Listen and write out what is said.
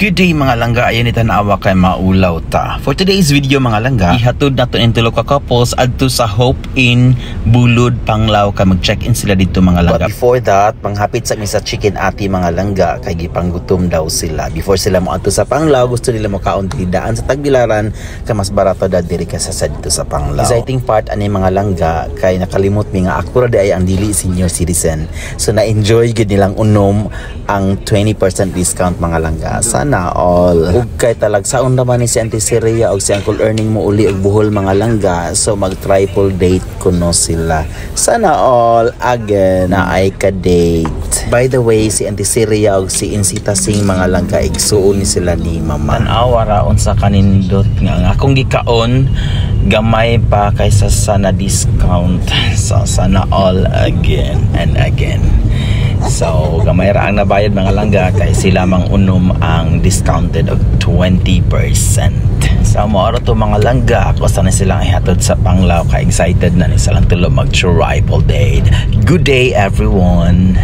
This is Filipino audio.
Good day mga langga, ayan itanawa kay maulaw ta. For today's video mga langga, ihatod nato in tulo ka couples adto sa Hope Inn, Bulud, Panglao kay mag-check-in sila dito mga langga. But before that, panghapit sa misa chicken ati mga langga kay gipanggutom daw sila. Before sila mo adto sa Panglao, gusto nila mo kaon daan sa Tagbilaran kay mas barato da diri kaysa sa dito sa Panglao. Exciting part ani mga langga kay nakalimot mi nga ako ra ay ang dili senior citizen. So na-enjoy gid nilang unom ang 20% discount mga langga. Sana all. Ug kay talagsaon naman ni si Auntie Siria og si Uncle Earning mo uli og buhol mga langga, so mag triple date kuno sila. Sana all again na ay ka date. By the way, si Auntie Siria og si Insita Sing mga langga igsuon ni sila ni Mama. Tanawa raon sa kanindot nga akong gikaon gamay pa kaysa sana discount. So sana all again and again. So gamay ra ang nabayad mga langga kay sila mang unom ang discounted of 20%. So maoro to mga langga, ako sana silang ihatod sa Panglao kay excited na ni silang tulo mag triple date. Good day everyone.